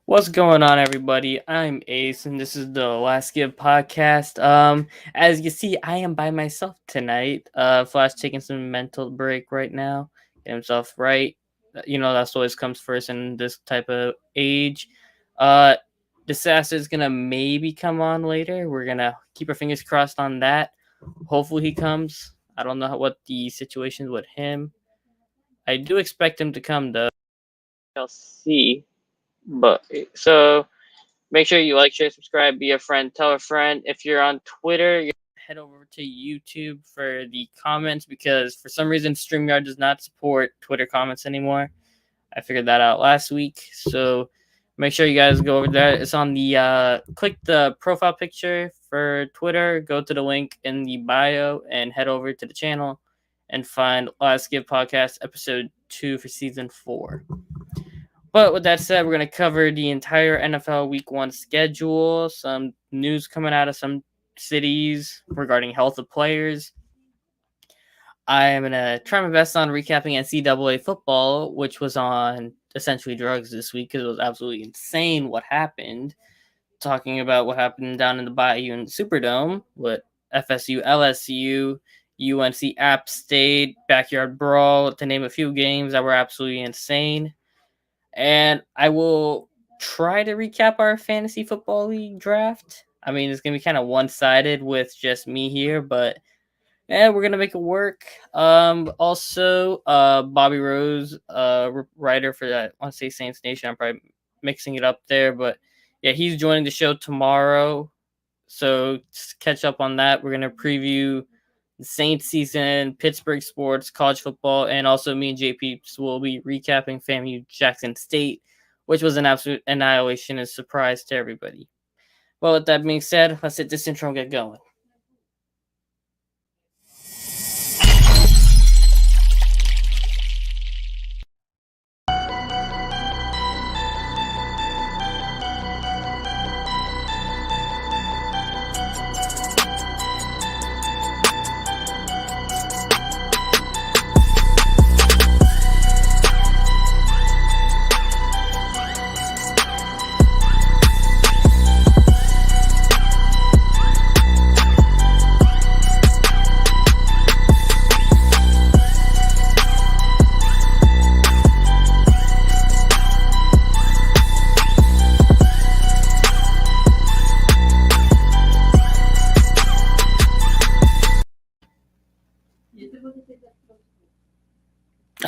What's going on, everybody? I'm Ace, and this is the Last Give podcast. As you see, I am by myself tonight. Flash taking some mental break right now, get himself right. That's always comes first in this type of age. Uh, Disaster is gonna maybe come on later. We're gonna keep our fingers crossed on that. Hopefully, he comes. I don't know what the situation is with him. I do expect him to come though. I'll see. But so make sure you like, share, subscribe, be a friend, tell a friend. If you're on Twitter, you head over to YouTube for the comments because for some reason StreamYard does not support Twitter comments anymore. I figured that out last week. So make sure you guys go over there. It's on the click the profile picture for Twitter, go to the link in the bio and head over to the channel and find Last Give Podcast episode 2 for season 4. But with that said, we're going to cover the entire NFL Week 1 schedule, some news coming out of some cities regarding health of players. I am going to try my best on recapping NCAA football, which was on essentially drugs this week because it was absolutely insane what happened. Talking about what happened down in the Bayou and Superdome with FSU, LSU, UNC App State, Backyard Brawl, to name a few games that were absolutely insane. And I will try to recap our fantasy football league draft. I mean, it's gonna be kind of one-sided with just me here, but we're gonna make it work. Also, Bobby Rose, writer for that, I want to say Saints Nation. I'm probably mixing it up there, but yeah, he's joining the show tomorrow. So just catch up on that. We're gonna preview the Saints season, Pittsburgh sports, college football, and also me and JP will be recapping FAMU Jackson State, which was an absolute annihilation and surprise to everybody. Well, with that being said, let's hit this intro and get going.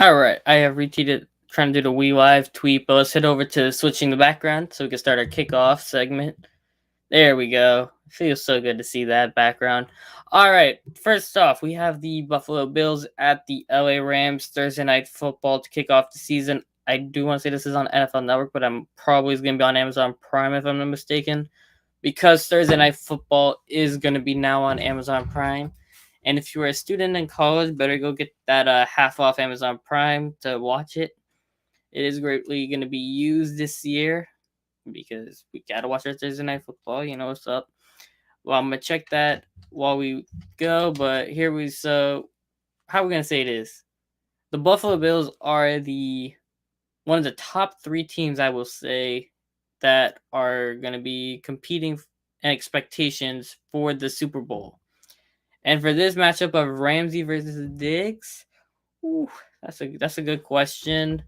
All right, I have retweeted trying to do the We Live tweet, but let's head over to switching the background so we can start our kickoff segment. There we go. Feels so good to see that background. All right, first off, we have the Buffalo Bills at the LA Rams Thursday night football to kick off the season. I do want to say this is on NFL Network, but I'm probably going to be on Amazon Prime if I'm not mistaken, because Thursday night football is going to be now on Amazon Prime. And if you are a student in college, better go get that half off Amazon Prime to watch it. It is greatly going to be used this year because we got to watch our Thursday night football. You know what's up. Well, I'm going to check that while we go. But how are we going to say it is? The Buffalo Bills are one of the top 3 teams, I will say, that are going to be competing and expectations for the Super Bowl. And for this matchup of Ramsey versus Diggs, that's a good question.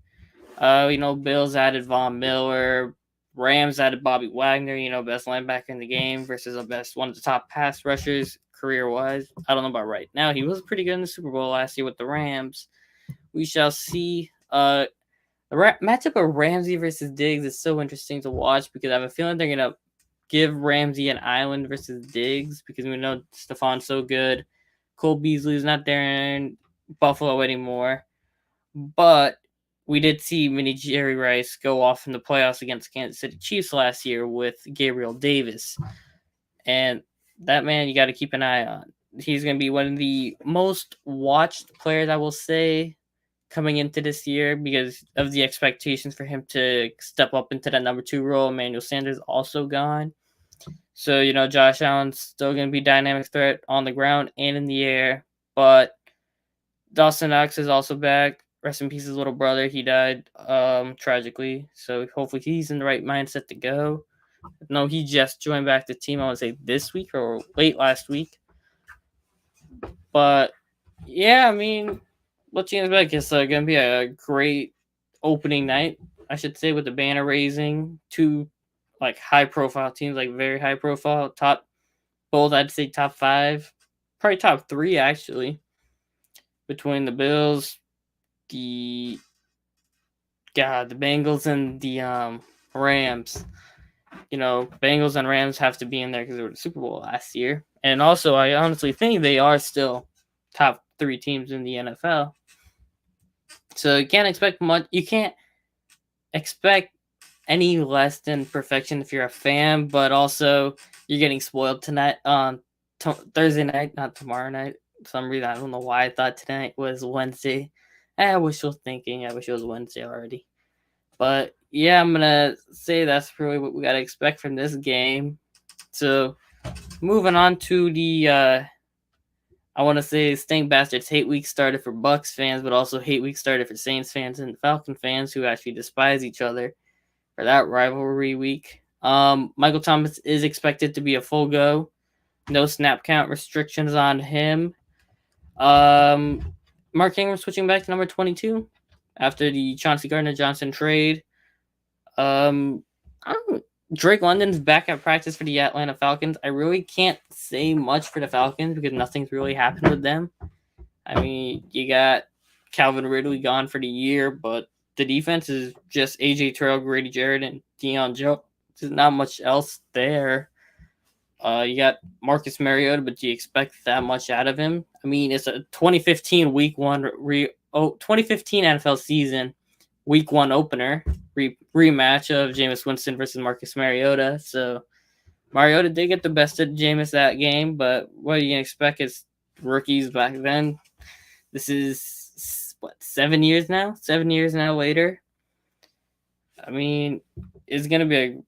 Bills added Von Miller, Rams added Bobby Wagner, best linebacker in the game versus one of the top pass rushers career-wise. I don't know about right now. He was pretty good in the Super Bowl last year with the Rams. We shall see. The matchup of Ramsey versus Diggs is so interesting to watch because I have a feeling they're going to give Ramsey an island versus Diggs because we know Stefon's so good. Cole Beasley's not there in Buffalo anymore. But we did see mini Jerry Rice go off in the playoffs against Kansas City Chiefs last year with Gabriel Davis. And that man you got to keep an eye on. He's going to be one of the most watched players, I will say, coming into this year because of the expectations for him to step up into that number 2 role. Emmanuel Sanders also gone. So, Josh Allen's still going to be dynamic threat on the ground and in the air. But Dawson Knox is also back. rest in peace, his little brother. He died tragically. So hopefully he's in the right mindset to go. No, he just joined back the team. I want to say this week or late last week. But yeah, I mean, looking back, it's gonna be a great opening night, I should say, with the banner raising. Two like high profile teams, like very high profile, top both I'd say top 5, probably top 3 actually, between the Bills, the the Bengals and the Rams. You know, Bengals and Rams have to be in there because they were the Super Bowl last year. And also, I honestly think they are still top 3 teams in the NFL. So you can't expect much. You can't expect any less than perfection if you're a fan, but also you're getting spoiled tonight on Thursday night, not tomorrow night. For some reason, I don't know why I thought tonight was Wednesday. I wish I was thinking. I wish it was Wednesday already. But yeah, I'm gonna say that's really what we gotta expect from this game. So moving on to the I want to say Stink Bastards hate week started for Bucks fans, but also hate week started for Saints fans and Falcon fans who actually despise each other for that rivalry week. Michael Thomas is expected to be a full go. No snap count restrictions on him. Mark Ingram switching back to number 22 after the Chauncey Gardner-Johnson trade. Drake London's back at practice for the Atlanta Falcons. I really can't say much for the Falcons because nothing's really happened with them. I mean, you got Calvin Ridley gone for the year, but the defense is just AJ Terrell, Grady Jarrett, and Deion Jones. There's not much else there. You got Marcus Mariota, but do you expect that much out of him? I mean, it's a 2015 Week 1 2015 NFL season Week 1 opener rematch of Jameis Winston versus Marcus Mariota. So Mariota did get the best of Jameis that game, but what you can expect is rookies back then. This is what 7 years now. 7 years now later. I mean, it's gonna be a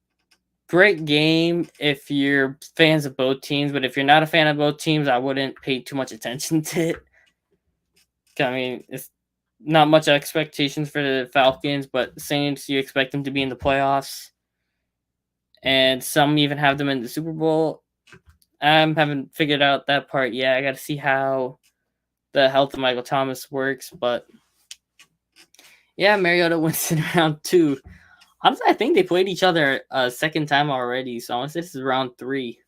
great game if you're fans of both teams, but if you're not a fan of both teams, I wouldn't pay too much attention to it. I mean, it's not much expectations for the Falcons, but Saints, you expect them to be in the playoffs, and some even have them in the Super Bowl. I haven't figured out that part yet. I got to see how the health of Michael Thomas works, but yeah, Mariota wins in round 2. Honestly, I think they played each other a second time already, so I want to say this is round 3,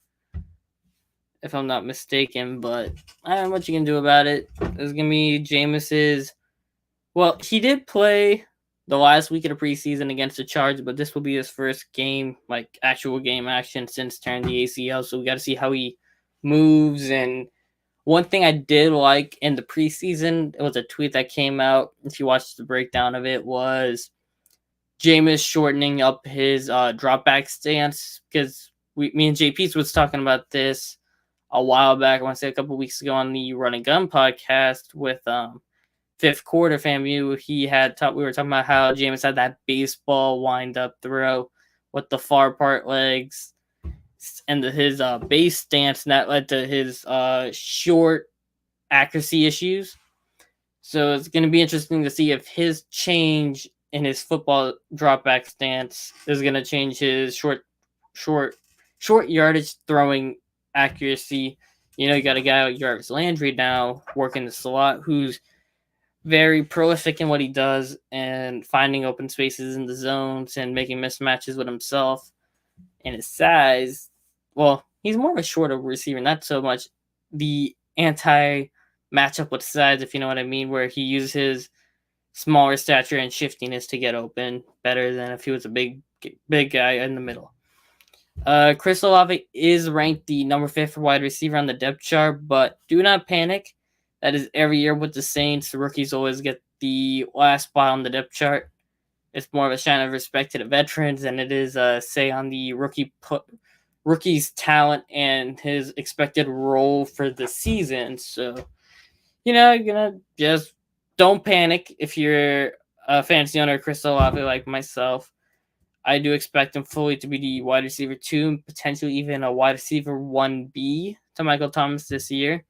if I'm not mistaken. But I don't know what you can do about it. It's gonna be Jameis's. Well, he did play the last week of the preseason against the Chargers, but this will be his first game, like actual game action since tearing the ACL. So we got to see how he moves. And one thing I did like in the preseason, it was a tweet that came out. If you watched the breakdown of it, was Jameis shortening up his drop back stance, because me and JP was talking about this a while back. I want to say a couple weeks ago on the Run and Gun podcast with Fifth Quarter FAMU. We were talking about how Jameis had that baseball wind up throw with the far part legs and his base stance, and that led to his short accuracy issues. So it's going to be interesting to see if his change in his football drop back stance is going to change his short yardage throwing accuracy. You know, you got a guy like Jarvis Landry now working the slot who's very prolific in what he does and finding open spaces in the zones and making mismatches with himself and his size. Well, he's more of a shorter receiver, not so much the anti matchup with size, if you know what I mean, where he uses his smaller stature and shiftiness to get open better than if he was a big guy in the middle. Chris Olave is ranked the number 5 wide receiver on the depth chart, but do not panic. That is every year with the Saints. The rookies always get the last spot on the depth chart. It's more of a sign of respect to the veterans than it is say on the rookie's talent and his expected role for the season. So, you're gonna just don't panic if you're a fantasy owner of Chris Olave like myself. I do expect him fully to be the wide receiver 2, potentially even a wide receiver 1B to Michael Thomas this year.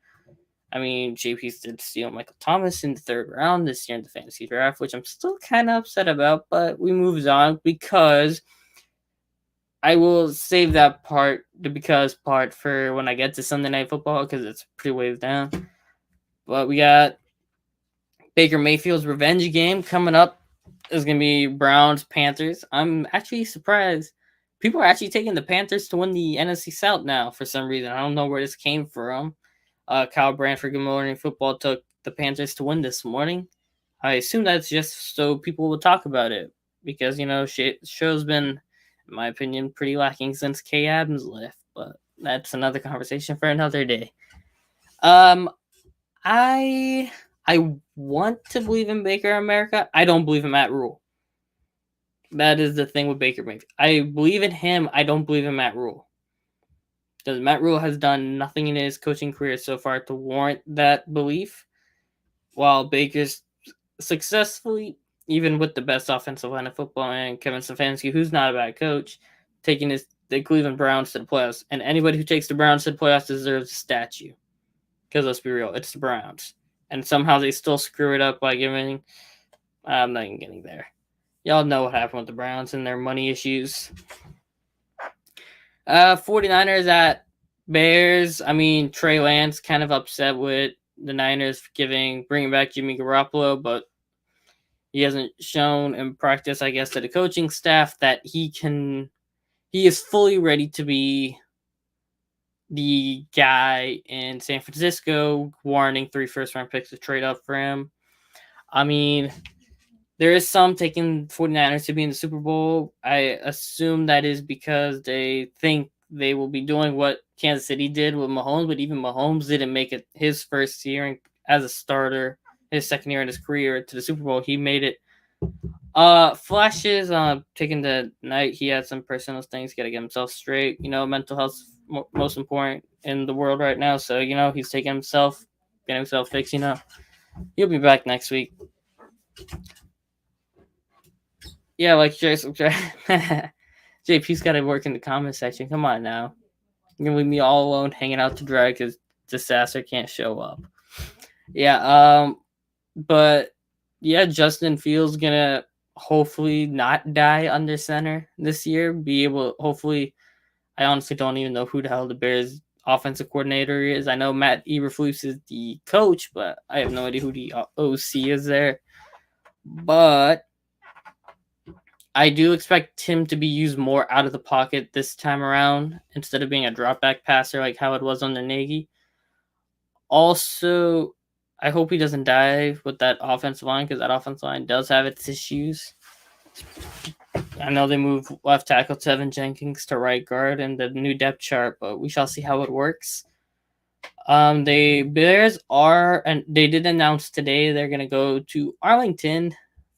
I mean, JP did steal Michael Thomas in the third round this year in the fantasy draft, which I'm still kind of upset about, but we moved on because I will save that part, the because part, for when I get to Sunday Night Football because it's pretty ways down. But we got Baker Mayfield's revenge game coming up. Is going to be Browns Panthers. I'm actually surprised. People are actually taking the Panthers to win the NFC South now for some reason. I don't know where this came from. Kyle Branford, Good Morning Football, took the Panthers to win this morning. I assume that's just so people will talk about it because, show's been, in my opinion, pretty lacking since Kay Adams left. But that's another conversation for another day. I want to believe in Baker America. I don't believe in Matt Rule. That is the thing with Baker Mayfield. I believe in him. I don't believe in Matt Rule. Because Matt Rule has done nothing in his coaching career so far to warrant that belief. While Baker's successfully, even with the best offensive line of football and Kevin Stefanski, who's not a bad coach, taking the Cleveland Browns to the playoffs. And anybody who takes the Browns to the playoffs deserves a statue. Because let's be real, it's the Browns. And somehow they still screw it up by giving... I'm not even getting there. Y'all know what happened with the Browns and their money issues. 49ers at Bears. I mean, Trey Lance kind of upset with the Niners bringing back Jimmy Garoppolo, but he hasn't shown in practice, I guess, to the coaching staff that he is fully ready to be the guy in San Francisco, warranting 3 first-round picks to trade up for him. I mean, there is some taking 49ers to be in the Super Bowl. I assume that is because they think they will be doing what Kansas City did with Mahomes, but even Mahomes didn't make it his first year as a starter, his second year in his career to the Super Bowl. He made it. Flashes taking the night. He had some personal things, got to get himself straight. Mental health most important in the world right now. So, he's taking himself, getting himself fixed. He'll be back next week. Yeah, like JP's got to work in the comment section. Come on now. You're going to leave me all alone hanging out to dry because Disaster can't show up. Yeah, but yeah, Justin Fields going to hopefully not die under center this year. Hopefully, I honestly don't even know who the hell the Bears offensive coordinator is. I know Matt Eberflus is the coach, but I have no idea who the OC is there. But I do expect him to be used more out of the pocket this time around instead of being a drop back passer like how it was under Nagy. Also, I hope he doesn't die with that offensive line because that offensive line does have its issues. I know they moved left tackle Tevin Jenkins to right guard in the new depth chart, but we shall see how it works. The Bears they did announce today they're going to go to Arlington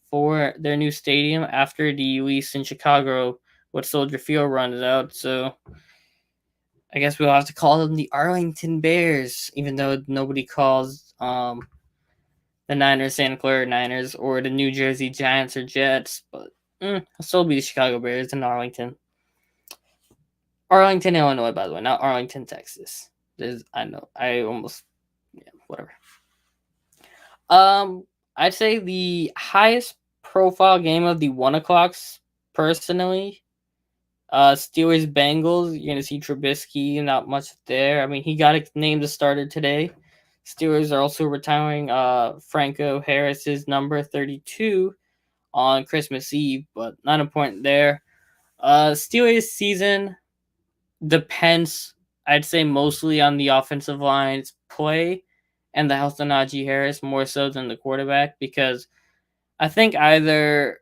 for their new stadium after the lease in Chicago with Soldier Field runs out. So I guess we'll have to call them the Arlington Bears, even though nobody calls the Niners Santa Clara Niners or the New Jersey Giants or Jets. But it'll still be the Chicago Bears in Arlington. Arlington, Illinois, by the way, not Arlington, Texas. Whatever. I'd say the highest profile game of the 1 o'clocks, personally, Steelers Bengals. You're gonna see Trubisky, not much there. I mean, he got named the starter today. Steelers are also retiring Franco Harris's number 32 on Christmas Eve, but not important there. Steelers season depends, I'd say, mostly on the offensive line's play and the health of Najee Harris more so than the quarterback, because I think either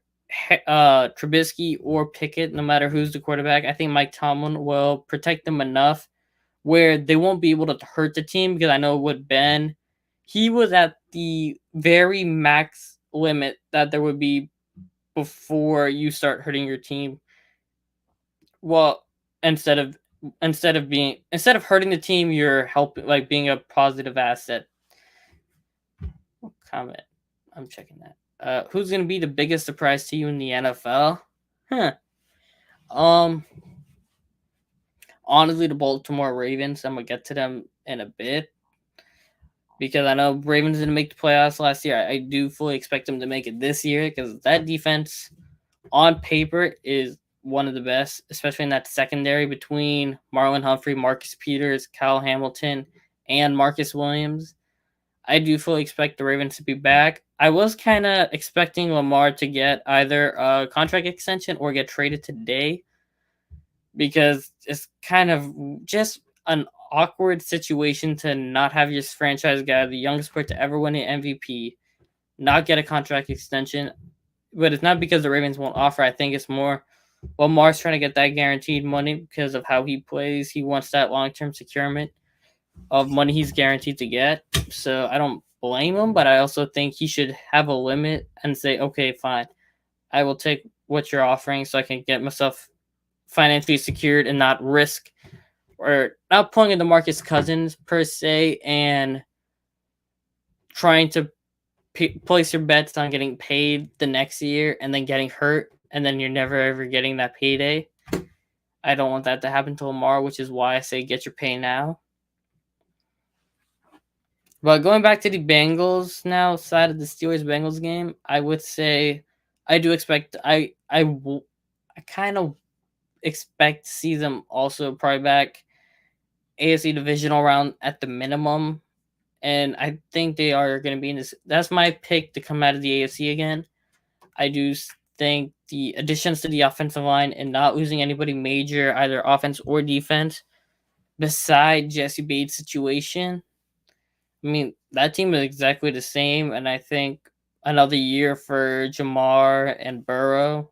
Trubisky or Pickett, no matter who's the quarterback, I think Mike Tomlin will protect them enough where they won't be able to hurt the team, because I know with Ben, he was at the very max limit that there would be before you start hurting your team. Well, instead of hurting the team, you're helping, like being a positive asset. Comment. I'm checking that. Who's gonna be the biggest surprise to you in the NFL? Honestly, the Baltimore Ravens. I'm gonna get to them in a bit. because I know Ravens didn't make the playoffs last year. I do fully expect them to make it this year because that defense on paper is one of the best, especially in that secondary between Marlon Humphrey, Marcus Peters, Kyle Hamilton, and Marcus Williams. I do fully expect the Ravens to be back. I was kind of expecting Lamar to get either a contract extension or get traded today because it's kind of just an awkward situation to not have your franchise guy, the youngest player to ever win an MVP, not get a contract extension. But it's not because the Ravens won't offer. I think it's more Lamar's trying to get that guaranteed money because of how he plays. He wants that long-term securement of money he's guaranteed to get. So I don't blame him, but I also think he should have a limit and say, okay, fine, I will take what you're offering so I can get myself financially secured and not risk or not pulling into Marcus Cousins per se and trying to place your bets on getting paid the next year and then getting hurt and then you're never ever getting that payday. I don't want that to happen to Lamar, which is why I say get your pay now. But going back to the Bengals now, side of the Steelers Bengals game, I would say I do expect I kind of expect to see them also probably back AFC divisional round at the minimum, and I think they are going to be in this. That's my pick to come out of the AFC again. I do think the additions to the offensive line and not losing anybody major, either offense or defense, beside Jesse Bates' situation. I mean, that team is exactly the same, and I think another year for Jamar and Burrow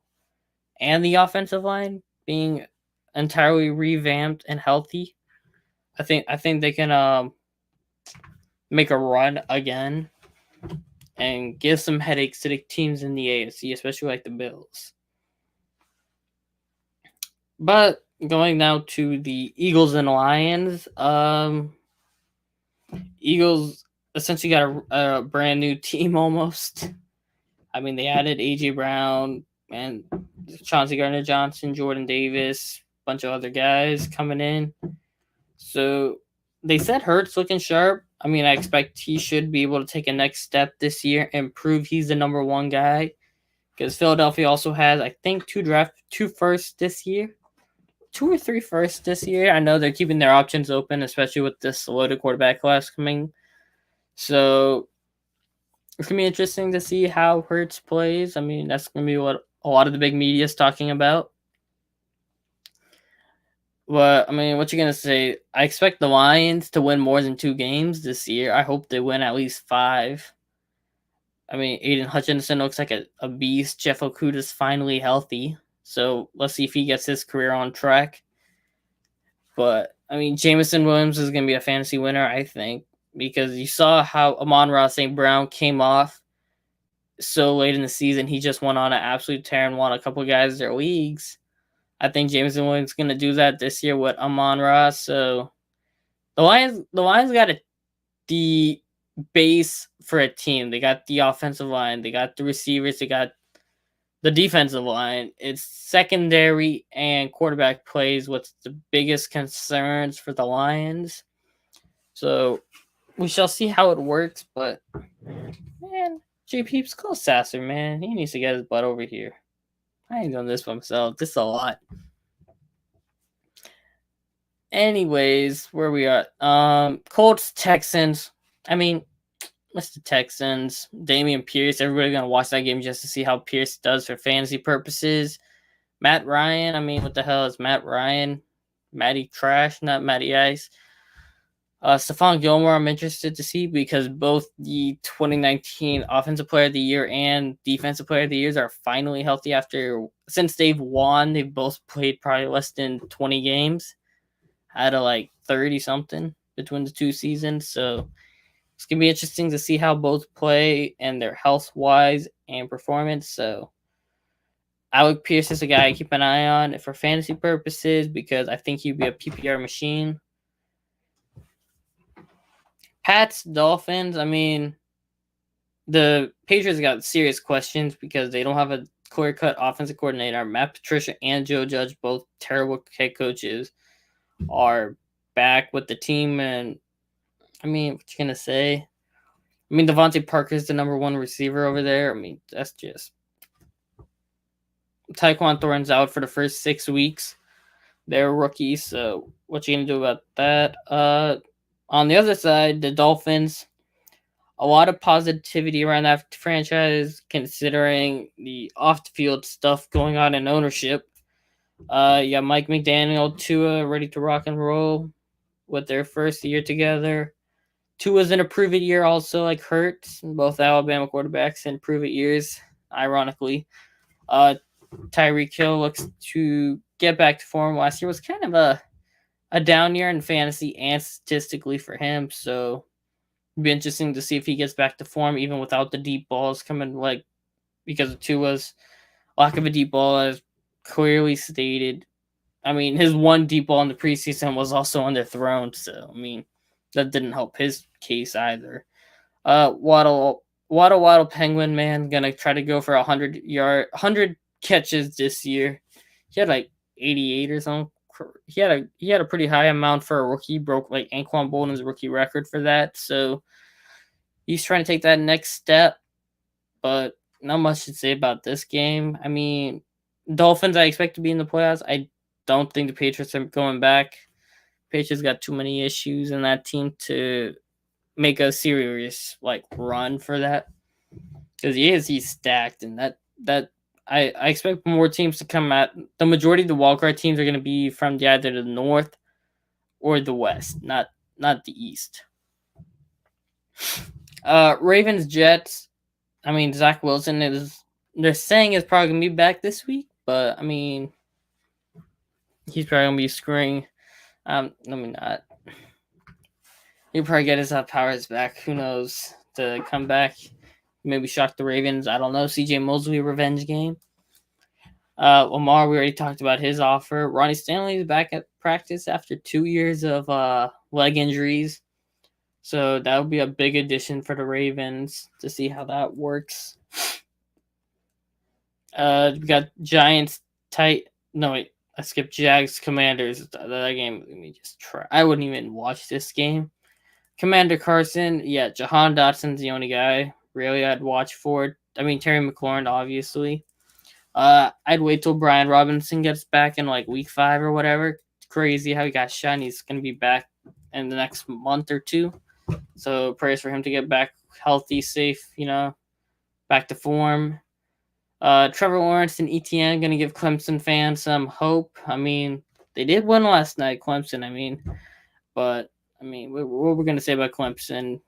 and the offensive line being entirely revamped and healthy. I think they can make a run again and give some headaches to the teams in the AFC, especially like the Bills. But going now to the Eagles and Lions, Eagles essentially got a brand new team almost. I mean, they added AJ Brown and Chauncey Gardner Johnson, Jordan Davis, a bunch of other guys coming in. So they said Hurts looking sharp. I mean, I expect he should be able to take a next step this year and prove he's the number one guy. Because Philadelphia also has, I think, two firsts this year. 2 or 3 firsts this year. I know they're keeping their options open, especially with this loaded quarterback class coming. So it's going to be interesting to see how Hurts plays. I mean, that's going to be what a lot of the big media is talking about. But, I mean, what you're going to say? I expect the Lions to win more than 2 games this year. I hope they win at least 5. I mean, Aiden Hutchinson looks like a beast. Jeff Okudah's finally healthy. So let's see if he gets his career on track. But, I mean, Jameson Williams is going to be a fantasy winner, I think, because you saw how Amon-Ra St. Brown came off so late in the season. He just went on an absolute tear and won a couple of guys their leagues. I think Jameson Williams is going to do that this year with Amon-Ra. So the Lions got the base for a team. They got the offensive line. They got the receivers. They got the defensive line. It's secondary and quarterback plays what's the biggest concerns for the Lions. So we shall see how it works. But man, JP's call Sasser, man. He needs to get his butt over here. I ain't doing this by myself. This is a lot. Anyways, where we are. Colts, Texans. I mean, Mr. Texans, Damian Pierce. Everybody gonna watch that game just to see how Pierce does for fantasy purposes. Matt Ryan. I mean, what the hell is Matt Ryan? Matty Trash, not Matty Ice. Stephon Gilmore, I'm interested to see because both the 2019 Offensive Player of the Year and Defensive Player of the Years are finally healthy since they've won. They've both played probably less than 20 games out of like 30 something between the 2 seasons. So it's going to be interesting to see how both play and their health wise and performance. So Alec Pierce is a guy I keep an eye on for fantasy purposes because I think he'd be a PPR machine. Pats, Dolphins, I mean, the Patriots got serious questions because they don't have a clear-cut offensive coordinator. Matt Patricia and Joe Judge, both terrible head coaches, are back with the team. And, I mean, what you going to say? I mean, Devontae Parker is the number one receiver over there. I mean, that's just Tyquan Thornton's out for the first 6 weeks. They're rookies, so what you gonna do about that? On the other side, the Dolphins, a lot of positivity around that franchise, considering the off the field stuff going on in ownership. You got Mike McDaniel, Tua ready to rock and roll with their first year together. Tua's in a prove it year, also like Hurts, both Alabama quarterbacks in prove it years. Ironically, Tyreek Hill looks to get back to form. Last year was kind of a down year in fantasy and statistically for him, so it'd be interesting to see if he gets back to form even without the deep balls coming, like because of Tua's lack of a deep ball, as clearly stated. I mean, his one deep ball in the preseason was also underthrown, so I mean that didn't help his case either. Waddle Penguin man gonna try to go for 100 catches this year. He had like 88 or something. He had a pretty high amount for a rookie. Broke like Anquan Bolden's rookie record for that. So he's trying to take that next step. But not much to say about this game. I mean, Dolphins I expect to be in the playoffs. I don't think the Patriots are going back. Patriots got too many issues in that team to make a serious like run for that. Because he's stacked, and that I expect more teams to come out. The majority of the wildcard teams are going to be from either the North or the West, not the East. Ravens Jets. I mean, Zach Wilson is. They're saying is probably gonna be back this week, but I mean, he's probably gonna be screwing. Let me not. He'll probably get his powers back. Who knows? To come back, maybe shock the Ravens. I don't know. CJ Mosley revenge game. Lamar, we already talked about his offer. Ronnie Stanley is back at practice after 2 years of leg injuries. So that would be a big addition for the Ravens to see how that works. We got Giants tight. No, wait. I skipped Jags Commanders. That game, let me just try. I wouldn't even watch this game. Commander Carson, yeah, Jahan Dotson's the only guy really I'd watch for. I mean, Terry McLaurin, obviously. I'd wait till Brian Robinson gets back in like week 5 or whatever. It's crazy how he got shot. And he's going to be back in the next month or two. So prayers for him to get back healthy, safe, back to form. Trevor Lawrence and ETN going to give Clemson fans some hope. I mean, they did win last night, Clemson, but what we're going to say about Clemson?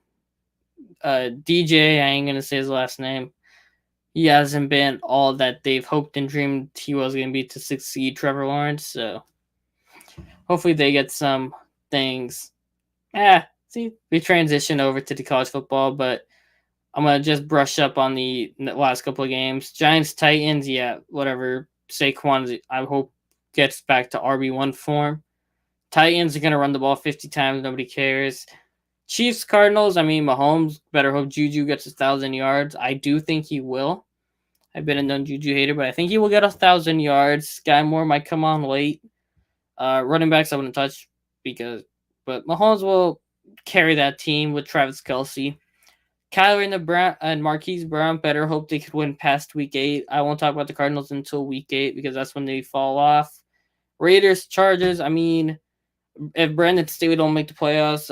DJ, I ain't going to say his last name. He hasn't been all that they've hoped and dreamed he was going to be to succeed Trevor Lawrence. So hopefully they get some things. See, we transition over to the college football, but I'm going to just brush up on the last couple of games. Giants, Titans, yeah, whatever. Saquon, I hope, gets back to RB1 form. Titans are going to run the ball 50 times. Nobody cares. Chiefs, Cardinals, Mahomes, better hope Juju gets 1,000 yards. I do think he will. I've been a known Juju hater, but I think he will get 1,000 yards. Sky Moore might come on late. Running backs I wouldn't touch but Mahomes will carry that team with Travis Kelce. Kyler and Marquise Brown better hope they could win past week 8. I won't talk about the Cardinals until week 8 because that's when they fall off. Raiders, Chargers, if Brandon Staley don't make the playoffs,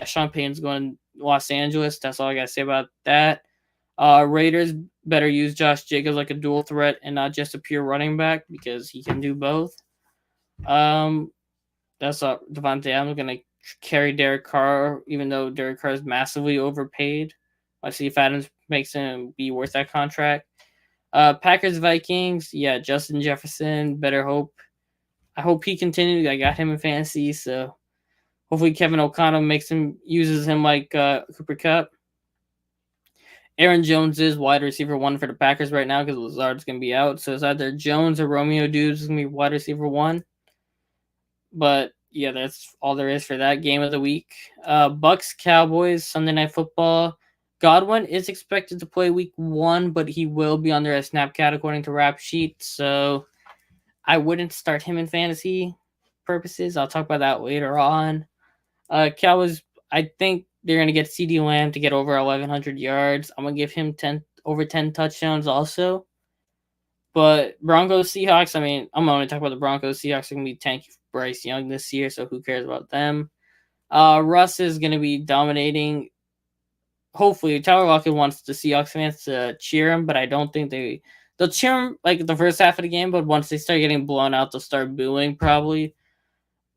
Sean Payton's going to Los Angeles. That's all I got to say about that. Raiders better use Josh Jacobs like a dual threat and not just a pure running back because he can do both. That's Devontae Adams going to carry Derek Carr, even though Derek Carr is massively overpaid. Let's see if Adams makes him be worth that contract. Packers, Vikings, Justin Jefferson, better hope. I hope he continues. I got him in fantasy, so hopefully Kevin O'Connell uses him like Cooper Kupp. Aaron Jones is wide receiver 1 for the Packers right now because Lazard's going to be out. So it's either Jones or Romeo Doubs is going to be wide receiver 1. But, yeah, that's all there is for that game of the week. Bucks, Cowboys, Sunday Night Football. Godwin is expected to play week 1, but he will be under a snap count according to Rap Sheet. So I wouldn't start him in fantasy purposes. I'll talk about that later on. Cowboys, I think they're gonna get CeeDee Lamb to get over 1,100 yards. I'm gonna give him 10 touchdowns also. But Broncos Seahawks, I mean, I'm only talking about the Broncos. Seahawks are gonna be tanky for Bryce Young this year, so who cares about them? Russ is gonna be dominating. Hopefully, Tyler Lockett wants the Seahawks fans to cheer him, but I don't think they'll cheer him like the first half of the game. But once they start getting blown out, they'll start booing probably.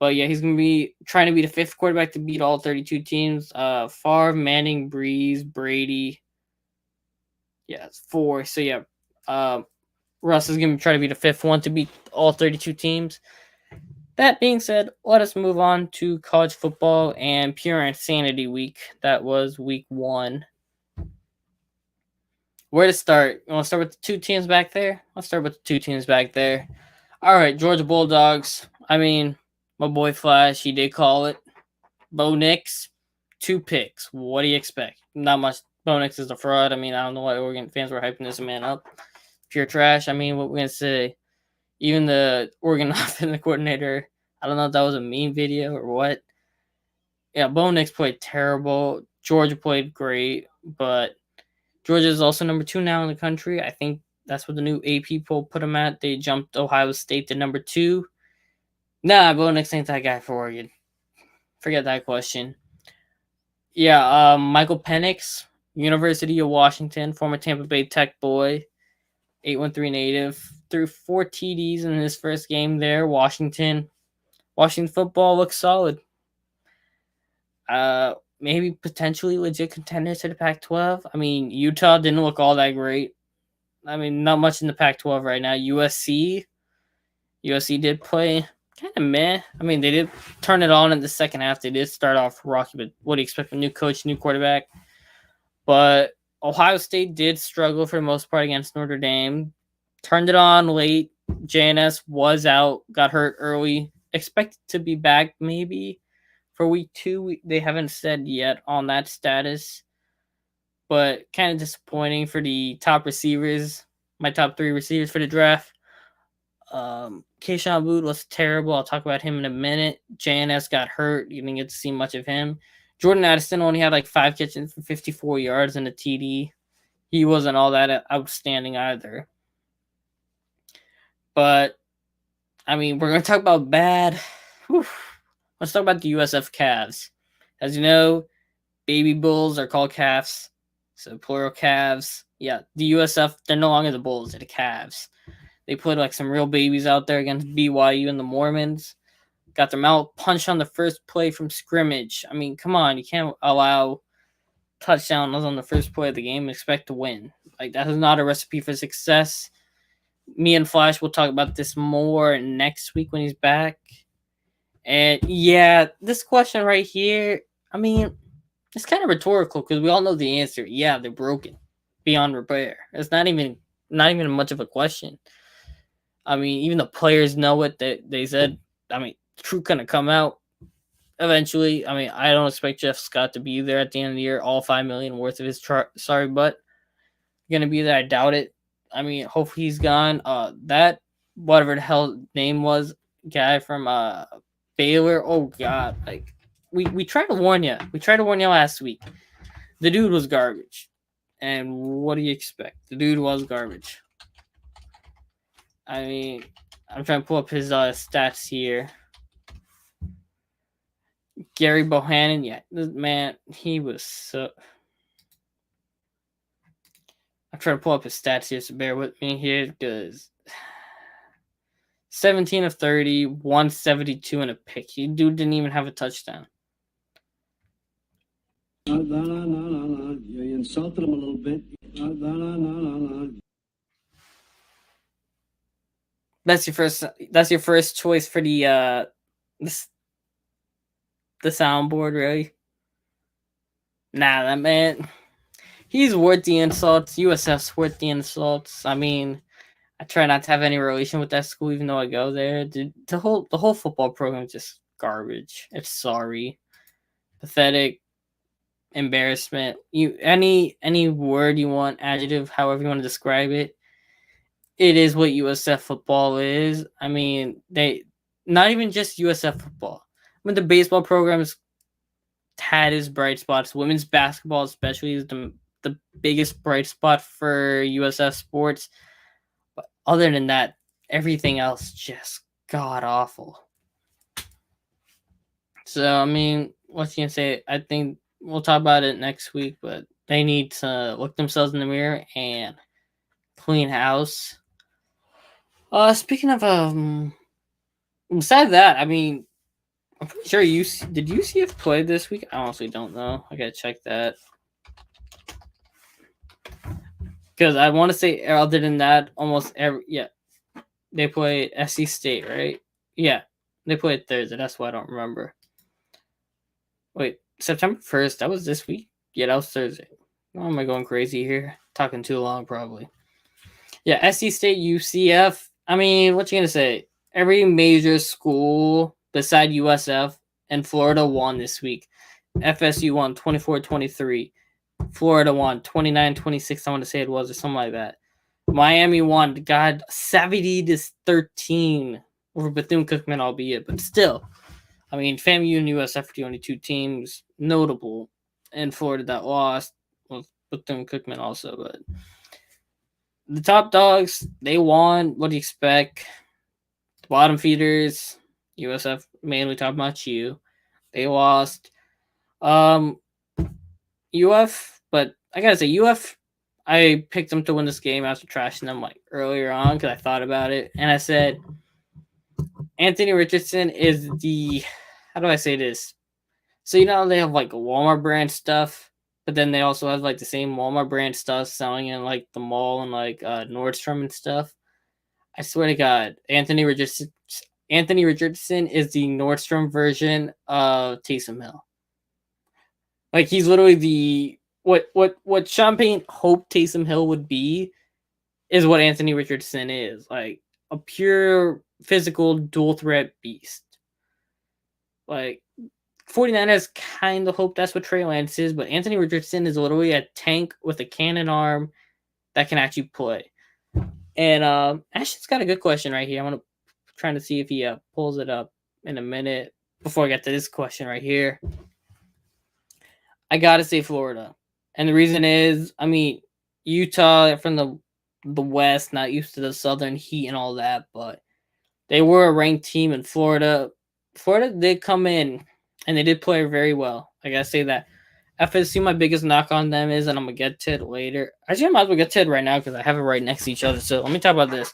But yeah, he's gonna be trying to be the fifth quarterback to beat all 32 teams. Favre, Manning, Breeze, Brady. Yeah, it's four. So yeah, Russ is gonna try to be the fifth one to beat all 32 teams. That being said, let us move on to college football and pure insanity week. That was week 1. Where to start? You want to start with the two teams back there? Let's start with the two teams back there. All right, Georgia Bulldogs. I mean, my boy Flash, he did call it. Bo Nix, 2 picks. What do you expect? Not much. Bo Nix is a fraud. I mean, I don't know why Oregon fans were hyping this man up. Pure trash. I mean, what we're going to say. Even the Oregon offensive coordinator, I don't know if that was a meme video or what. Yeah, Bo Nix played terrible. Georgia played great, but Georgia is also number 2 now in the country. I think that's what the new AP poll put them at. They jumped Ohio State to number 2. Nah, Bo Nix ain't that guy for Oregon. Forget that question. Yeah, Michael Penix, University of Washington, former Tampa Bay Tech boy, 813 native, threw 4 TDs in his first game there. Washington football looks solid. Maybe potentially legit contenders to the Pac-12. I mean, Utah didn't look all that great. I mean, not much in the Pac-12 right now. USC did play kind of meh. I mean, they did turn it on in the second half. They did start off rocky, but what do you expect from a new coach, new quarterback? But Ohio State did struggle for the most part against Notre Dame. Turned it on late. JNS was out, got hurt early. Expected to be back maybe for week 2. They haven't said yet on that status. But kind of disappointing for the top receivers. My top 3 receivers for the draft. Keyshawn Wood was terrible. I'll talk about him in a minute. JNS got hurt. You didn't get to see much of him. Jordan Addison only had like 5 catches for 54 yards and a TD. He wasn't all that outstanding either. But, I mean, we're going to talk about bad. Whew. Let's talk about the USF Cavs. As you know, baby bulls are called calves. So, plural calves. Yeah, the USF, they're no longer the Bulls, they're the Cavs. They put like some real babies out there against BYU and the Mormons. Got them out, punched on the first play from scrimmage. I mean, come on, you can't allow touchdowns on the first play of the game and expect to win. Like, that is not a recipe for success. Me and Flash will talk about this more next week when he's back. And yeah, this question right here, I mean, it's kind of rhetorical because we all know the answer. Yeah, they're broken beyond repair. It's not even much of a question. I mean, even the players know it. They said, I mean, truth gonna come out eventually. I mean, I don't expect Jeff Scott to be there at the end of the year, all $5 million worth of his sorry, but gonna be there. I doubt it. I mean, hopefully he's gone. That whatever the hell name was, guy from Baylor. Oh God, like we tried to warn you. We tried to warn you last week. The dude was garbage. And what do you expect? The dude was garbage. I mean, I'm trying to pull up his stats here. Gary Bohannon, yeah, man, he was so. I'm trying to pull up his stats here, so bear with me here, because 17 of 30, 172 and a pick. He dude didn't even have a touchdown. You insulted him a little bit. That's your first choice for the soundboard, really? Nah, that man, he's worth the insults. USF's worth the insults. I mean, I try not to have any relation with that school, even though I go there. Dude, the whole football program is just garbage. It's sorry, pathetic, embarrassment. You any word you want, adjective, however you want to describe it. It is what USF football is. I mean, they not even just USF football. I mean, the baseball program is had its bright spots. Women's basketball, especially, is the biggest bright spot for USF sports. But other than that, everything else just god awful. So I mean, what you can say? I think we'll talk about it next week, but they need to look themselves in the mirror and clean house. Speaking of besides that, I mean, I'm pretty sure did UCF play this week? I honestly don't know. I gotta check that. Because I want to say, other than that, almost they play SC State, right? Yeah, they played Thursday. That's why I don't remember. Wait, September 1st. That was this week. Yeah, that was Thursday. Why am I going crazy here? Talking too long, probably. Yeah, SC State, UCF. I mean, what you gonna say? Every major school beside USF and Florida won this week. FSU won 24-23. Florida won 29-26. I want to say it was, or something like that. Miami won, God, 70-13 over Bethune-Cookman, albeit, but still. I mean, FAMU and USF are the only two teams notable in Florida that lost. Well, Bethune-Cookman also, but the top dogs, they won. What do you expect? The bottom feeders, USF mainly talking about you. They lost. UF, but I gotta say, UF, I picked them to win this game after trashing them like earlier on because I thought about it, and I said Anthony Richardson is how do I say this? So you know they have like Walmart brand stuff, but then they also have like the same Walmart brand stuff selling in like the mall and like Nordstrom and stuff. I swear to God, Anthony Richardson is the Nordstrom version of Taysom Hill. Like he's literally the what Champagne hoped Taysom Hill would be is what Anthony Richardson is. Like a pure physical dual threat beast. Like 49ers kind of hope that's what Trey Lance is, but Anthony Richardson is literally a tank with a cannon arm that can actually play. And Ashton's got a good question right here. I'm trying to see if he pulls it up in a minute before I get to this question right here. I gotta say Florida, and the reason is, I mean, Utah from the West, not used to the Southern heat and all that, but they were a ranked team in Florida. Florida did come in, and they did play very well. I gotta say that. FSU, my biggest knock on them is, and I'm gonna get to it later. Actually, I might as well get to it right now because I have it right next to each other. So let me talk about this.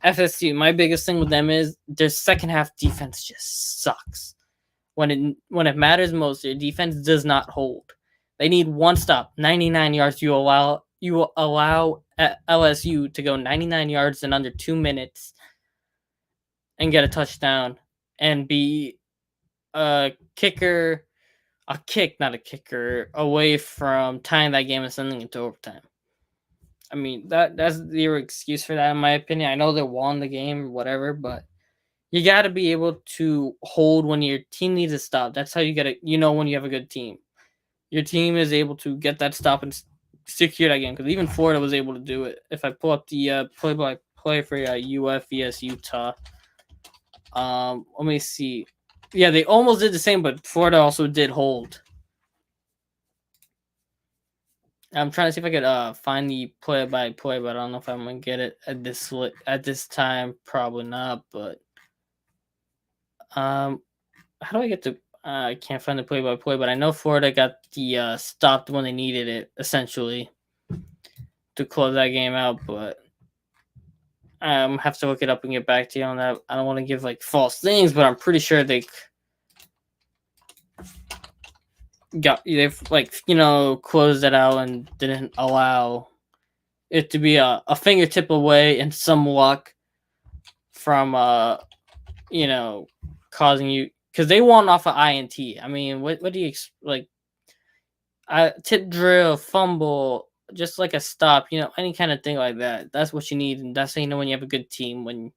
FSU, my biggest thing with them is their second half defense just sucks. When it matters most, their defense does not hold. They need one stop, 99 yards. You allow LSU to go 99 yards in under 2 minutes and get a touchdown and be a kick, not a kicker, away from tying that game and sending it to overtime. I mean, that's your excuse for that, in my opinion. I know they won the game or whatever, but you got to be able to hold when your team needs a stop. That's how you get it. You know when you have a good team. Your team is able to get that stop and secure that game, because even Florida was able to do it. If I pull up the play-by-play for UF vs Utah, let me see. Yeah, they almost did the same, but Florida also did hold. I'm trying to see if I could find the play-by-play, but I don't know if I'm gonna get it at this time. Probably not. But how do I get to? I can't find the play-by-play, but I know Florida got the stopped when they needed it, essentially, to close that game out. But I have to look it up and get back to you on that. I don't want to give like false things, but I'm pretty sure they've closed it out and didn't allow it to be a fingertip away and some luck from causing you, because they won off of INT. I mean, what do you like? Tip drill, fumble, just like a stop, any kind of thing like that. That's what you need, and that's how you know when you have a good team, when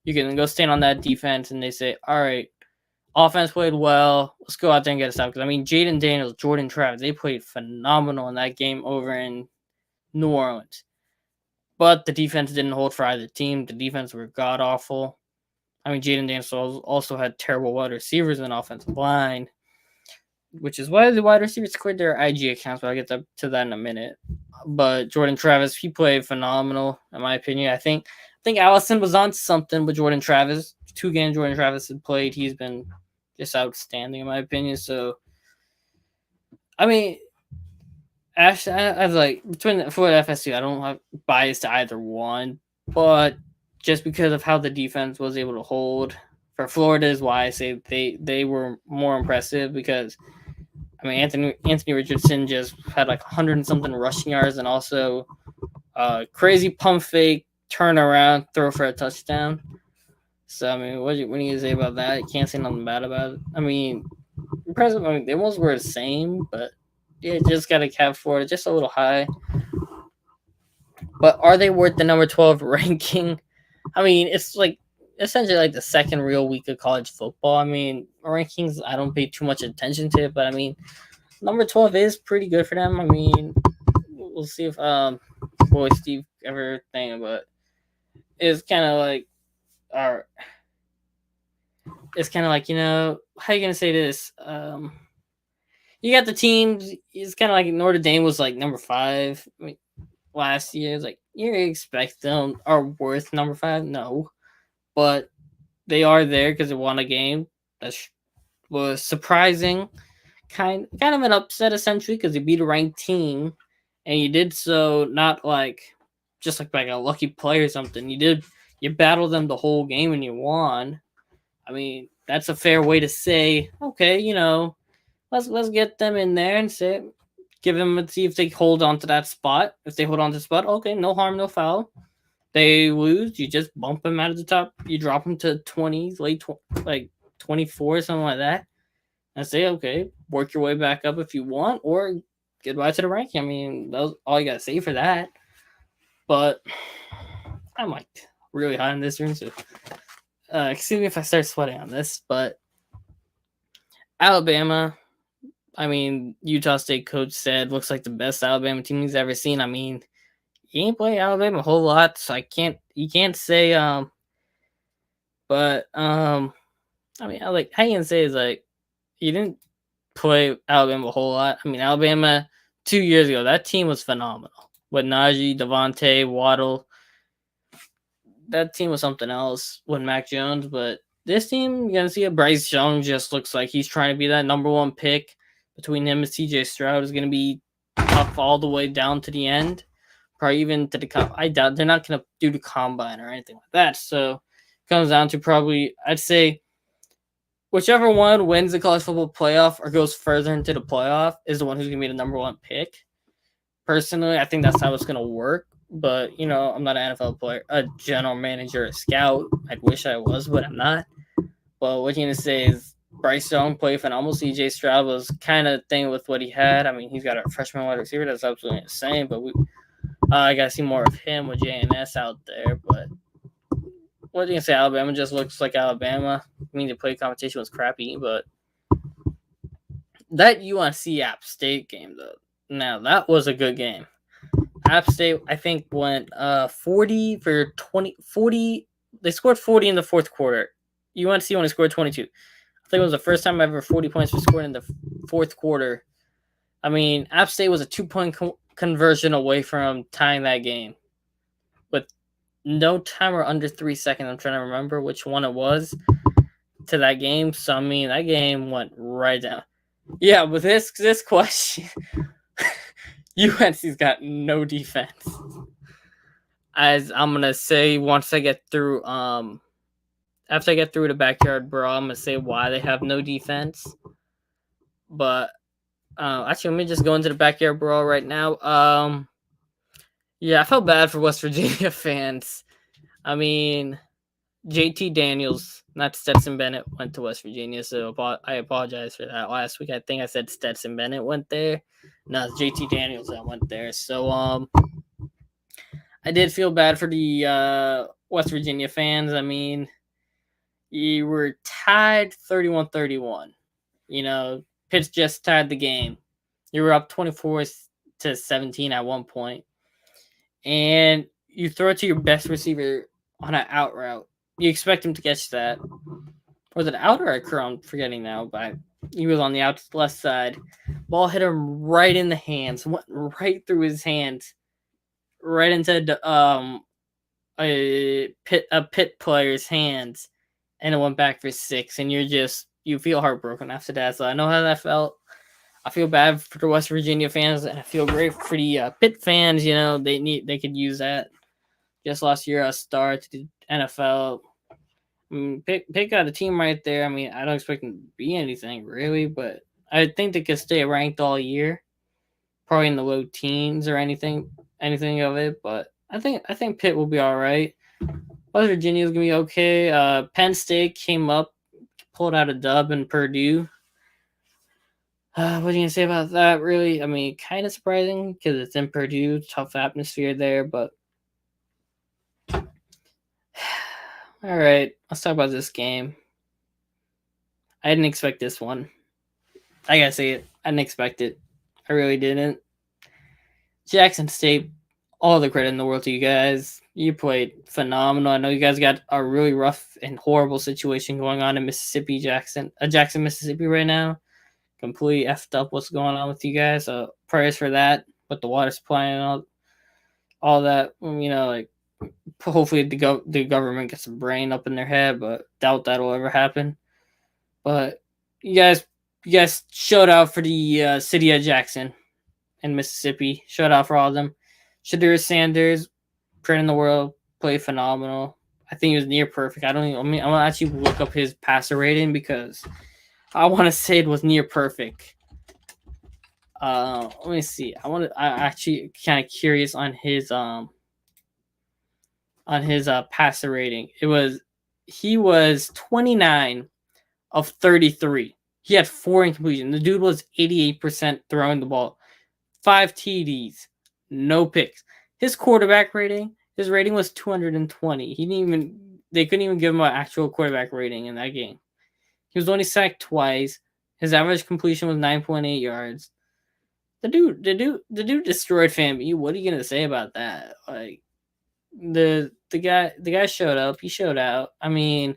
you can go stand on that defense and they say, all right, offense played well, let's go out there and get a stop. Because, I mean, Jaden Daniels, Jordan Travis, they played phenomenal in that game over in New Orleans. But the defense didn't hold for either team. The defense were god-awful. I mean, Jaden Daniels also had terrible wide receivers and offensive line. which is why the wide receivers quit their IG accounts. But I'll get to that in a minute. But Jordan Travis, he played phenomenal in my opinion. I think Allison was on something with Jordan Travis. 2 games Jordan Travis had played, he's been just outstanding in my opinion. So I mean, actually, I was like between for FSU, I don't have bias to either one, but just because of how the defense was able to hold for Florida is why I say they were more impressive because I mean Anthony Richardson just had like 100 and something rushing yards and also crazy pump fake turnaround throw for a touchdown. So I mean, what do you say about that? You can't say nothing bad about it. I mean, they almost were the same, but yeah, just got to cap for it just a little high. But are they worth the number 12 ranking? I mean, it's like essentially like the second real week of college football. I mean, rankings, I don't pay too much attention to it, but I mean, number 12 is pretty good for them. I mean, we'll see if boy Steve ever thing, but it's kind of like our it's kind of like, how you gonna say this? You got the teams. It's kind of like Notre Dame was like number 5. I mean, last year, it's like you expect them are worth number 5. No, but they are there because they won a game that was surprising, kind of an upset essentially because you beat a ranked team, and you did so not like just like a lucky play or something. You battled them the whole game and you won. I mean, that's a fair way to say, okay, let's get them in there and give them see if they hold on to that spot. If they hold on to the spot, okay, no harm, no foul. They lose, you just bump them out of the top. You drop them to 20s, like 24, something like that. And say, okay, work your way back up if you want, or goodbye to the ranking. I mean, that's all you gotta say for that. But I'm like really hot in this room, so excuse me if I start sweating on this, but Alabama, I mean, Utah State coach said looks like the best Alabama team he's ever seen. I mean, he ain't play Alabama a whole lot, so you can't say but I mean, how you can say is like he didn't play Alabama a whole lot. I mean, Alabama 2 years ago, that team was phenomenal with Najee, Devontae, Waddle. That team was something else with Mac Jones, but this team, you're gonna see a Bryce Young just looks like he's trying to be that number 1 pick. Between him and CJ Stroud is gonna be tough all the way down to the end. Probably even to the I doubt they're not gonna do the combine or anything like that. So it comes down to probably I'd say whichever one wins the college football playoff or goes further into the playoff is the one who's gonna be the number 1 pick. Personally, I think that's how it's gonna work. But I'm not an NFL player, a general manager, a scout. I wish I was, but I'm not. But what you're gonna say is Bryce Young played phenomenal. CJ Stroud was kind of thing with what he had. I mean, he's got a freshman wide receiver that's absolutely insane. But I gotta see more of him with JNS out there. But what do you say? Alabama just looks like Alabama. I mean, the play competition was crappy, but that UNC App State game though, now that was a good game. App State, I think, went 40 for 20. 40. They scored 40 in the fourth quarter. UNC only scored 22. I think it was the first time ever 40 points were scored in the fourth quarter. I mean, App State was a 2-point conversion away from tying that game with no timer under 3 seconds. I'm trying to remember which one it was to that game. So, I mean, that game went right down. Yeah, with this question, UNC's got no defense. As I'm gonna say, once I get through, after I get through the backyard brawl, I'm gonna say why they have no defense. But actually, let me just go into the backyard brawl right now. Yeah, I felt bad for West Virginia fans. I mean, JT Daniels, not Stetson Bennett, went to West Virginia, so I apologize for that. Last week, I think I said Stetson Bennett went there. No, it's JT Daniels that went there. So, I did feel bad for the West Virginia fans. I mean, you were tied 31-31. Pitt just tied the game. You were up 24-17 at one point. And you throw it to your best receiver on an out route. You expect him to catch that. Was it out or a curl? I'm forgetting now, but He was on the left side. Ball hit him right in the hands, went right through his hands, right into a pit player's hands, and it went back for 6. And you feel heartbroken after that. So I know how that felt. I feel bad for the West Virginia fans, and I feel great for the Pitt fans. They could use that. Just last year, a star to the NFL. Pitt got a team right there. I mean, I don't expect them to be anything really, but I think they could stay ranked all year, probably in the low teens or anything of it. But I think Pitt will be all right. West Virginia is gonna be okay. Penn State came up, pulled out a dub in Purdue. What are you gonna say about that? Really, I mean, kind of surprising because it's in Purdue, tough atmosphere there. But all right, let's talk about this game. I didn't expect this one. I gotta say it. I didn't expect it. I really didn't. Jackson State, all the credit in the world to you guys. You played phenomenal. I know you guys got a really rough and horrible situation going on in Mississippi, Jackson, Mississippi right now. Completely effed up what's going on with you guys. So prayers for that with the water supply and all that. Like hopefully the government gets a brain up in their head, but doubt that'll ever happen. But you guys showed out for the city of Jackson in Mississippi. Showed out for all of them. Shedeur Sanders, credit in the world, played phenomenal. I think he was near perfect. I'm gonna actually look up his passer rating because I want to say it was near perfect. Let me see. I actually kind of curious on his passer rating. He was 29 of 33. He had 4 incompletions. The dude was 88% throwing the ball, 5 TDs, no picks. His quarterback rating, his rating was 220. They couldn't even give him an actual quarterback rating in that game. He was only sacked twice. His average completion was 9.8 yards. The dude destroyed FAMU. What are you gonna say about that? Like the guy showed up. He showed out. I mean,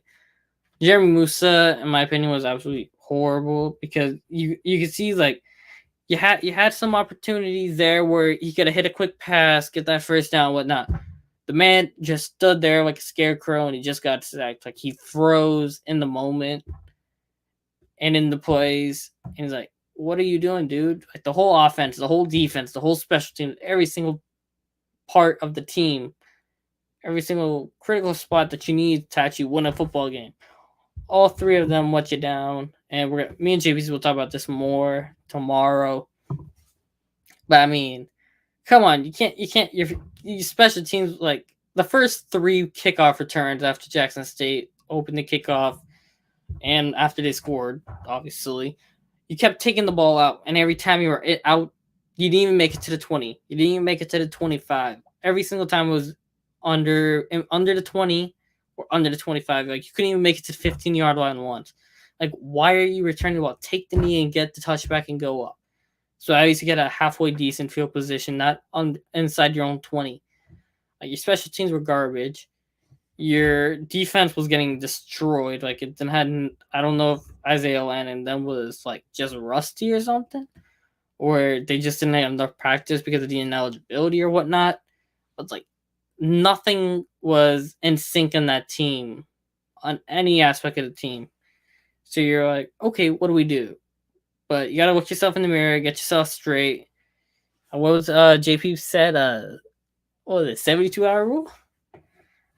Jeremy Musa, in my opinion, was absolutely horrible because you could see like you had some opportunities there where he could have hit a quick pass, get that first down, whatnot. The man just stood there like a scarecrow and he just got sacked. Like he froze in the moment and in the plays. And he's like, what are you doing, dude? Like the whole offense, the whole defense, the whole special team, every single part of the team, every single critical spot that you need to actually win a football game. All 3 of them let you down. And me and JPC will talk about this more tomorrow. But I mean, come on, you can't your special teams, like the first 3 kickoff returns after Jackson State opened the kickoff and after they scored, obviously, you kept taking the ball out, and every time you were out, you didn't even make it to the 20. You didn't even make it to the 25. Every single time it was under the 20 or under the 25. Like you couldn't even make it to the 15-yard line once. Like, why are you returning the ball? Take the knee and get the touchback and go up. So I used to get a halfway decent field position, not inside your own 20. Like your special teams were garbage. Your defense was getting destroyed. Like it hadn't. I don't know if Isaiah Landon then was like just rusty or something, or they just didn't have enough practice because of the ineligibility or whatnot. But it's like nothing was in sync in that team on any aspect of the team. So you're like, okay, what do we do? But you gotta look yourself in the mirror, get yourself straight. What was JP said? What was it? 72-hour rule?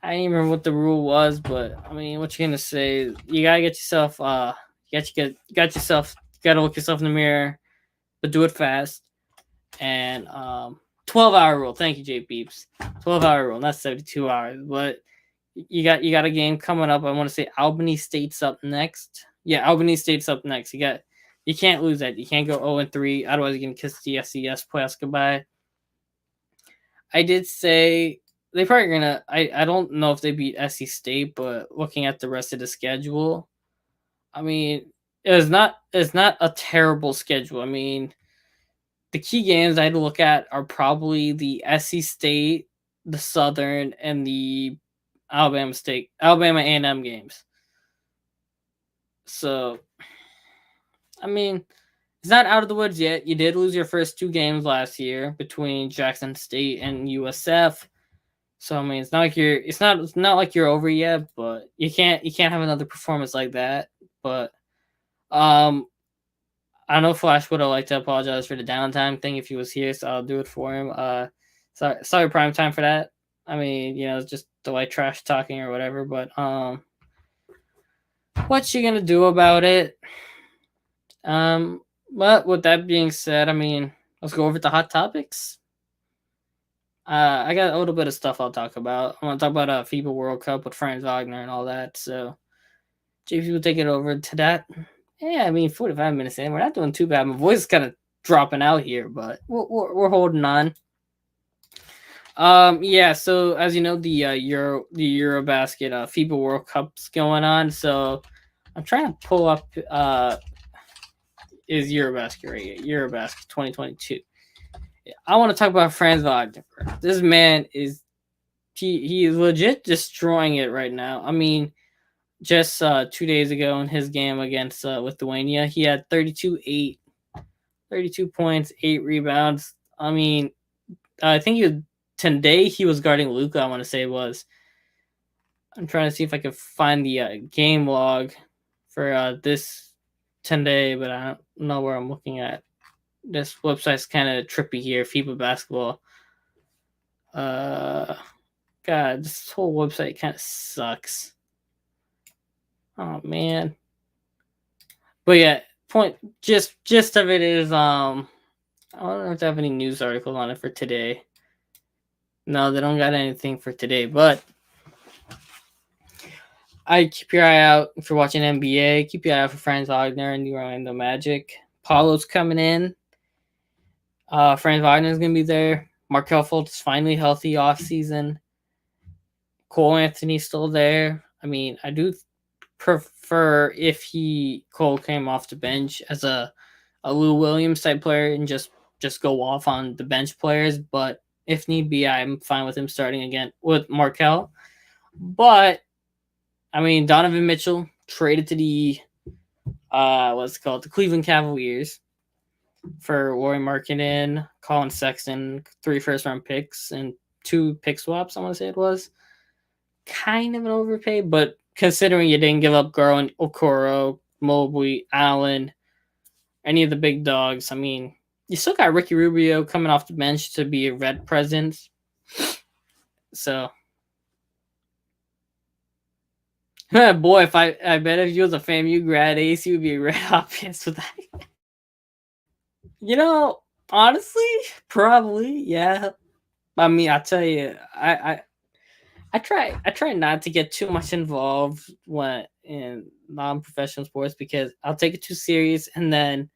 I didn't even remember what the rule was, but I mean, what you gonna say? You gotta get yourself. You gotta look yourself in the mirror, but do it fast. And 12-hour rule. Thank you, J Beeps. 12-hour rule, not 72 hours. But you got a game coming up. I want to say Albany State's up next. Yeah, Albany State's up next. You can't lose that. You can't go 0-3. Otherwise, you're gonna kiss the SES playoffs goodbye. I did say they probably gonna. I don't know if they beat SC State, but looking at the rest of the schedule, I mean, it's not a terrible schedule. I mean, the key games I had to look at are probably the SC State, the Southern, and the Alabama A&M games. So I mean, it's not out of the woods yet. You did lose your first 2 games last year between Jackson State and USF. So I mean, it's not like you're over yet, but you can't have another performance like that. But um, I know Flash would have liked to apologize for the downtime thing if he was here, so I'll do it for him. Sorry, prime time for that. I mean, it's just the white trash talking or whatever. But what you gonna do about it? But with that being said, I mean, let's go over the hot topics. I got a little bit of stuff I'll talk about. I want to talk about FIBA World Cup with Franz Wagner and all that. So, JP will take it over to that. Yeah, I mean, 45 minutes in, we're not doing too bad. My voice is kind of dropping out here, but we're holding on. Yeah. So as you know, the Eurobasket FIBA World Cup's going on. So I'm trying to pull up is Eurobasket right here, Eurobasket 2022. I want to talk about Franz Wagner. This man he is legit destroying it right now. I mean, just 2 days ago in his game against Lithuania, he had 32 points, 8 rebounds. I mean, I think today he was guarding Luka. I want to say it was. I'm trying to see if I can find the game log for this today, but I don't know where I'm looking at. This website's kind of trippy here. FIBA basketball. God, this whole website kind of sucks. Oh man. But yeah, gist of it is I don't know if they have any news articles on it for today. No, they don't got anything for today, but I keep your eye out if you're watching NBA. Keep your eye out for Franz Wagner and the Orlando Magic. Paulo's coming in. Franz Wagner's gonna be there. Markelle Fultz is finally healthy off season. Cole Anthony's still there. I mean, I do prefer if Cole came off the bench as a Lou Williams type player and just go off on the bench players. But if need be, I'm fine with him starting again with Markelle. But I mean, Donovan Mitchell traded to the the Cleveland Cavaliers for Lauri Markkanen, Colin Sexton, 3 first-round picks, and 2 pick swaps, I want to say it was. Kind of an overpay, but considering you didn't give up Garland, Okoro, Mobley, Allen, any of the big dogs, I mean, you still got Ricky Rubio coming off the bench to be a vet presence. So, boy, if I bet if you was a FAMU grad ace, you would be red hot pissed with that. Honestly, probably, yeah. I mean, I tell you, I try not to get too much involved when in non-professional sports because I'll take it too serious, and then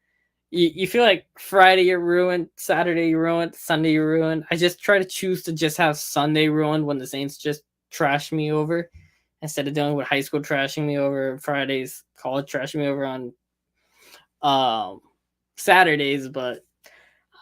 you feel like Friday you're ruined, Saturday you're ruined, Sunday you're ruined. I just try to choose to just have Sunday ruined when the Saints just trash me over, instead of dealing with high school trashing me over, Fridays college trashing me over on Saturdays. But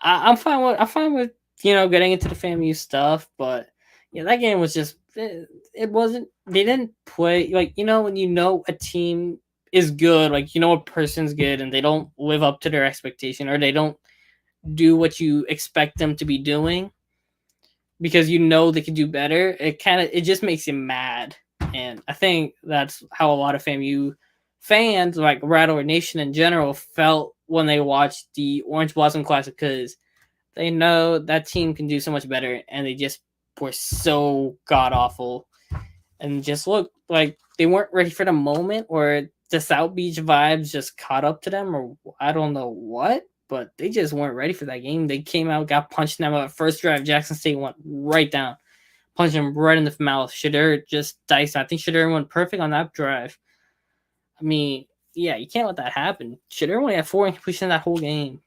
I'm fine with getting into the FAMU stuff. But yeah, that game was just it wasn't. They didn't play like when a team is good, like a person's good, and they don't live up to their expectation, or they don't do what you expect them to be doing because they can do better. It just makes you mad, and I think that's how a lot of FAMU fans, like Rattler Nation in general, felt when they watched the Orange Blossom Classic, because they know that team can do so much better, and they just were so god awful, and just looked like they weren't ready for the moment, or the South Beach vibes just caught up to them, or I don't know what, but they just weren't ready for that game. They came out, got punched in the first drive. Jackson State went right down, punched him right in the mouth. Shadur just diced. I think Shadur went perfect on that drive. I mean, yeah, you can't let that happen. Shadur only had 4 incompletions that whole game.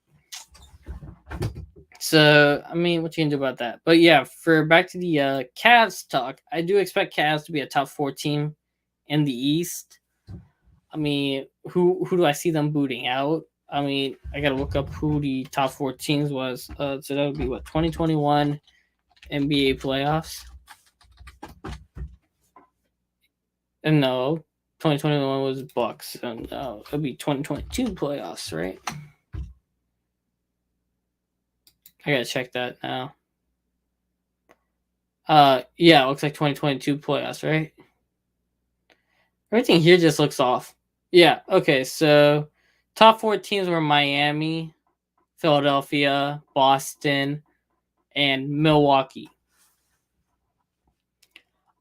So, I mean, what you can do about that? But yeah, back to the Cavs talk, I do expect Cavs to be a top 4 team in the East. I mean, who do I see them booting out? I mean, I gotta look up who the top 4 teams was. So that would be 2021 NBA playoffs. And no, 2021 was Bucks, and it'll be 2022 playoffs, right? I gotta check that now. Yeah, it looks like 2022 playoffs, right? Everything here just looks off. Yeah, okay, so top 4 teams were Miami, Philadelphia, Boston, and Milwaukee.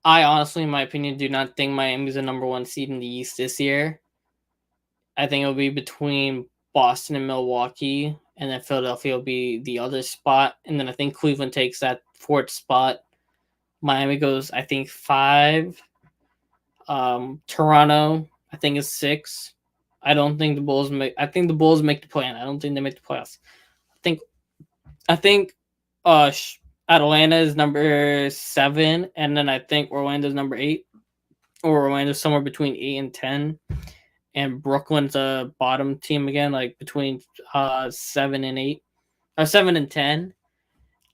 I honestly, in my opinion, do not think Miami's the number 1 seed in the East this year. I think it'll be between Boston and Milwaukee, and then Philadelphia will be the other spot, and then I think Cleveland takes that 4th spot. Miami goes, I think, 5. Toronto, I think, is 6. I don't think the Bulls make. I think the Bulls make the play-in. I don't think they make the playoffs. I think Atlanta is number 7, and then I think Orlando's number 8, or Orlando's somewhere between 8 and 10, and Brooklyn's a bottom team again, like between 7 and 8, or 7 and 10,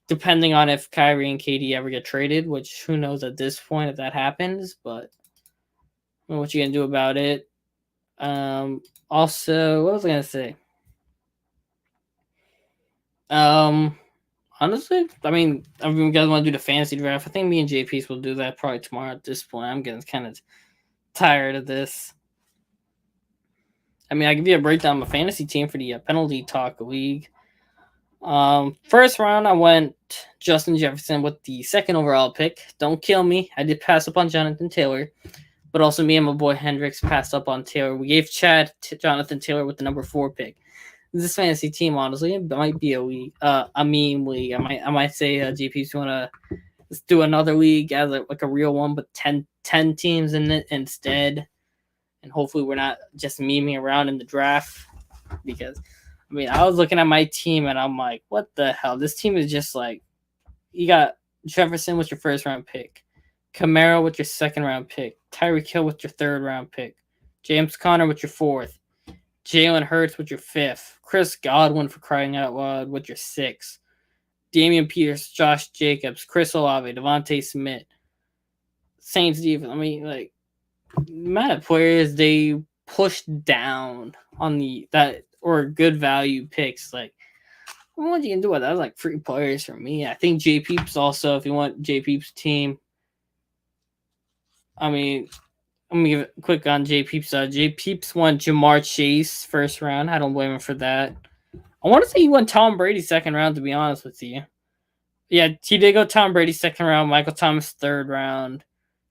depending on if Kyrie and KD ever get traded, which who knows at this point if that happens, but I mean, what you gonna do about it? Also, what was I gonna say? Honestly, I mean, you guys want to do the fantasy draft? I think me and JP will do that probably tomorrow. At this point, I'm getting kind of tired of this. I mean, I give you a breakdown of a fantasy team for the Penalty Talk League. First round, I went Justin Jefferson with the 2nd overall pick. Don't kill me. I did pass up on Jonathan Taylor, but also me and my boy Hendricks passed up on Taylor. We gave Chad Jonathan Taylor with the number 4 pick. This fantasy team, honestly, it might be a league, a meme league. I might say, GP, if you want to do another league as like a real one, but 10 teams in it instead. And hopefully we're not just memeing around in the draft, because, I mean, I was looking at my team and I'm like, what the hell? This team is just like, you got Jefferson with your 1st round pick, Kamara with your 2nd round pick, Tyreek Hill with your 3rd round pick, James Conner with your 4th, Jalen Hurts with your 5th, Chris Godwin, for crying out loud, with your 6th, Damian Pierce, Josh Jacobs, Chris Olave, Devontae Smith, Saints defense. I mean, like, amount of players they pushed down on or good value picks. Like, what you can do with that? That was like 3 players for me. I think J Peeps also, if you want J Peeps' team. I mean, I'm gonna give it quick on J Peeps. J Peeps won Jamar Chase 1st round. I don't blame him for that. I want to say he won Tom Brady 2nd round, to be honest with you. Yeah, he did go Tom Brady 2nd round, Michael Thomas 3rd round,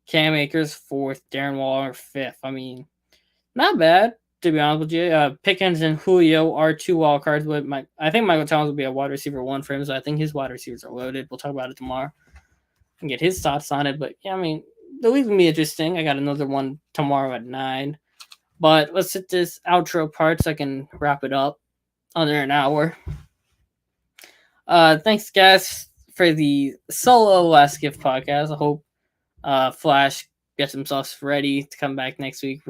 Cam Akers 4th, Darren Waller 5th. I mean, not bad, to be honest with you. Pickens and Julio are 2 wild cards. But I think Michael Thomas will be a wide receiver 1 for him, so I think his wide receivers are loaded. We'll talk about it tomorrow and get his thoughts on it. But yeah, I mean, the league will be interesting. I got another one tomorrow at 9. But let's hit this outro part so I can wrap it up under an hour. Thanks, guys, for the solo Last Gift podcast. I hope Flash gets himself ready to come back next week,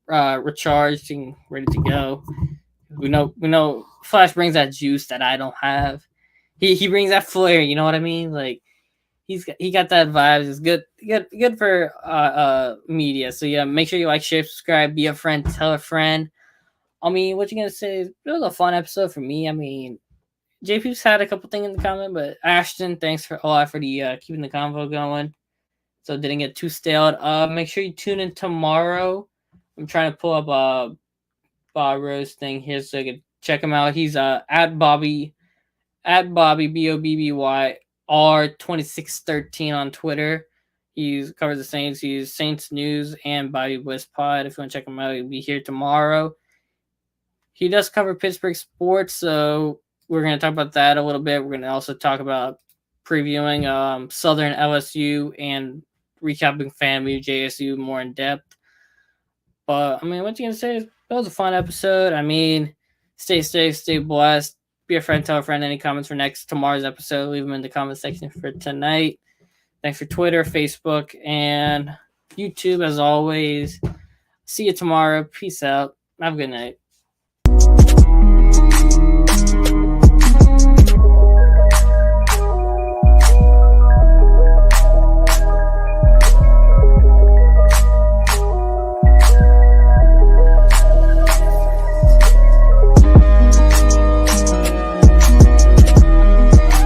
recharged and ready to go. We know Flash brings that juice that I don't have. He brings that flair, you know what I mean? Like, he got that vibes. It's good for media. So yeah, make sure you like, share, subscribe, be a friend, tell a friend. I mean, what you gonna say? It was a fun episode for me. I mean, JP's had a couple things in the comment, but Ashton, thanks for a lot for the keeping the convo going. So didn't get too stale. Make sure you tune in tomorrow. I'm trying to pull up Bob Rose thing here so you can check him out. He's at Bobby BOBBY R2613 on Twitter. He covers the Saints. He's Saints News and Bobby Bliss Pod. If you want to check him out, he'll be here tomorrow. He does cover Pittsburgh sports, so we're going to talk about that a little bit. We're going to also talk about previewing Southern LSU and recapping FAMU, JSU more in depth. But, I mean, what you going to say? That was a fun episode. I mean, stay safe, stay blessed. Be a friend, tell a friend. Any comments for tomorrow's episode, leave them in the comment section for tonight. Thanks for Twitter, Facebook, and YouTube, as always. See you tomorrow. Peace out. Have a good night.